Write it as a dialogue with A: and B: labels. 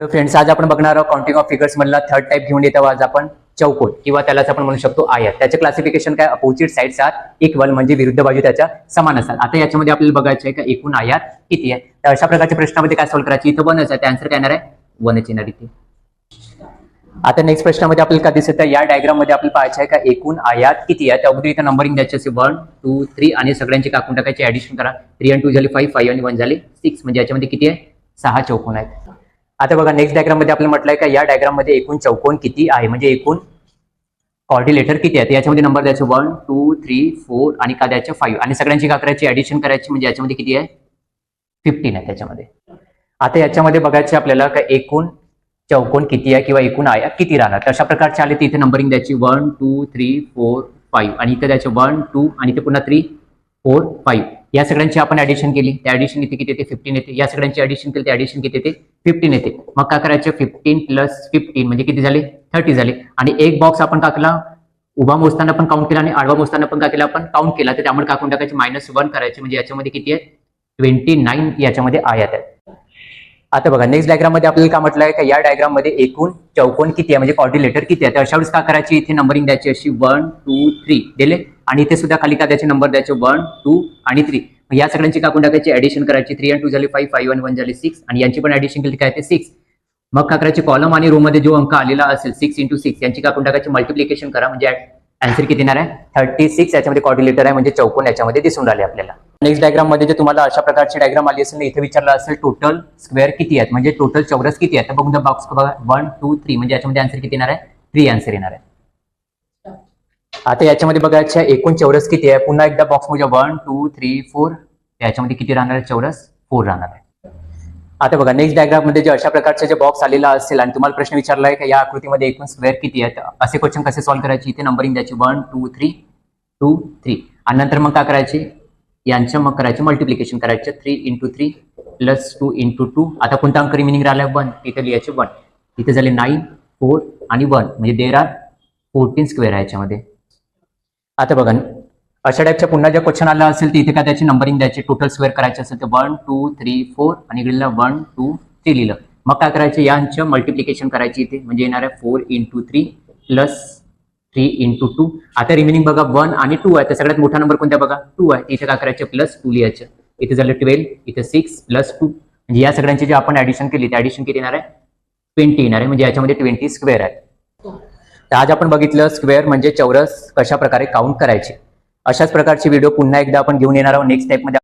A: तर फ्रेंड्स, आज आपण बघणार आहोत काउंटिंग ऑफ फिगर्स मधला थर्ड टाइप घेऊन येतो आज आपण चौकोन किंवा त्यालाच आपण म्हणू शकतो आयत. त्याचे क्लासिफिकेशन काय, अपोजिट साइड्स आर इक्वल म्हणजे विरुद्ध बाजू त्याच्या समान असतात. आता याच्यामध्ये आपल्याला बघायचं आहे का एकूण आयात किती आहे. तर अशा प्रकारच्या प्रश्नामध्ये काय सॉल्व्ह करायची, इथं 1च आहे, त्या आन्सर काय येणार आहे 1च येणार इथे. आता नेक्स्ट प्रश्नामध्ये आपल्याला काय दिसत आहे, या डायग्राम मध्ये आपल्याला पाहायचं आहे का एकूण आयात किती आहे. त्या अगोदर इथं नंबरिंग द्यायची असेल 1 2 3 आणि सगळ्यांची काकून टाकायची, ऍडिशन करा. 3 आणि 2 झाले 5, 5 आणि 1 झाले 6, म्हणजे याच्यामध्ये किती आहे 6 चौकोन आहेत. आता बघा नेक्स्ट डायग्राम मध्ये आपल्याला म्हटलंय का या डायग्राम मध्ये एकूण चौकोन किती आहे, म्हणजे एकूण कॉर्डिलेटर किती आहे. याच्यामध्ये नंबर द्यायचे 1 2 3 4 आणि का द्यायचे 5 आणि सगळ्यांची का करायची ऍडिशन करायची, म्हणजे याच्यामध्ये किती आहे 15 आहे त्याच्यामध्ये. आता याच्यामध्ये बघायचे आपल्याला का एकूण चौकोन किती आहे किंवा एकूण आयात किती राहणार. तर अशा प्रकारचे आले तर इथे नंबरिंग द्यायची 1 2 3 4 5 आणि इथे द्यायचे 1 2 आणि इथे पुन्हा 3 4 5. या सगळ्यांची आपण ऍडिशन केली, त्या ऍडिशन इथे किती येते 15 येते. या सगळ्यांची ऍडिशन केली, त्या ऍडिशन किती येते 15 येते. मग काय करायचं 15 + 15 म्हणजे किती झाले 30 झाले. आणि एक बॉक्स आपण का केला, उभा मोजताना पण काउंट केला आणि आडवा मोजताना पण काय केला आपण काउंट केला, तर त्यामुळे काकून टाकायचे -1 करायचे, म्हणजे याच्यामध्ये किती आहे 29 याच्यामध्ये आयात आहे. आता बघा नेक्स्ट डायग्राम मध्ये आपल्याला काय म्हटलंय का या डायग्राम मध्ये एकूण चौकोन किती आहे, म्हणजे कॉर्डिलेटर किती आहे. तर अशा वेळेस काय करायची, इथे नंबरिंग द्यायची अशी 1 2 3 दिले आणि इथे सुद्धा खाली काय द्यायचे नंबर द्यायचे 1 2 आणि 3. या सगळ्यांची काकून टाकायची, ऍडिशन करायची. 3 आणि 2 झाले 5, 5 आणि 1 झाले 6 आणि यांची पण ऍडिशन केली काय ते 6. मग काय करायचे, कॉलम आणि रो मध्ये जो अंक आलेला असेल 6 × 6 यांची काकून टाकायची, मल्टिप्लिकेशन करा, म्हणजे आन्सर किती येणार आहे 36. याच्यामध्ये कॉर्डिलेटर आहे, म्हणजे चौकोन याच्यामध्ये दिसून राहिले आपल्याला. नेक्स्ट डायग्राम मध्ये जे तुम्हाला अशा प्रकारची डायग्राम आली असेल, इथे विचारलं असेल टोटल स्क्वेअर किती आहेत, म्हणजे टोटल चौरस किती आहेत. तर बघून बॉक्स बघा 1 2 3 म्हणजे याच्यामध्ये आन्सर किती येणार आहे 3 आन्सर येणार आहे. आता याच्यामध्ये बघायचं एकूण चौरस किती आहे. पुन्हा एकदा बॉक्स मध्ये 1 2 3 4 याच्यामध्ये किती राहणार आहे चौरस 4 राहणार आहे. आता बघा नेक्स्ट डायग्राम मध्ये जे अशा प्रकारचे जे बॉक्स आलेला असेल आणि तुम्हाला प्रश्न विचारला आहे की या आकृतीमध्ये एकूण स्क्वेअर किती आहेत, असे क्वेश्चन कसे सॉल्व्ह करायचे. इथे नंबरिंग द्यायची 1 2 3 2 3 आणि नंतर मग काय करायचे, यांच्या मग करायचे मल्टिप्लिकेशन करायचे. 3 × 3 + 2 × 2. आता कोणता अंक रिमेनिंग राहिला 1, इथे लिहायचे 1. इथे झाले 9 4 आणि 1 म्हणजे देर आर 14 स्क्वेअर आहे याच्यामध्ये. आता बघा अशा टाईपच्या पुन्हा जर क्वेश्चन आला असेल तर इथे काय त्याची नंबरिंग द्यायची, टोटल स्क्वेअर करायचे असेल तर 1 2 3 4 आणि इकडे 1 2 3 लिहिलं. मग काय करायचे, यांचं मल्टिप्लिकेशन करायची इथे, म्हणजे येणार आहे 4 × 3 + 3 × 2. आता रिमेनिंग बघा 1 आणि 2 आहे, तर सगळ्यात मोठा नंबर कोणता बघा 2 आहे. इथे काय करायचे +2 लिहायचं. इथे झालं 12, इथे 6 + 2 म्हणजे या सगळ्यांची जे आपण ऍडिशन केली त्या ऍडिशन किती येणार आहे 20 येणार आहे, म्हणजे याच्यामध्ये 20 स्क्वेअर आहे. तर आज आपण बघितलं स्क्वेअर म्हणजे चौरस कशा प्रकारे काउंट करायचे. अशाच प्रकारचे व्हिडिओ पुन्हा एकदा आपण घेऊन येणार आहोत नेक्स्ट टाइप मध्ये.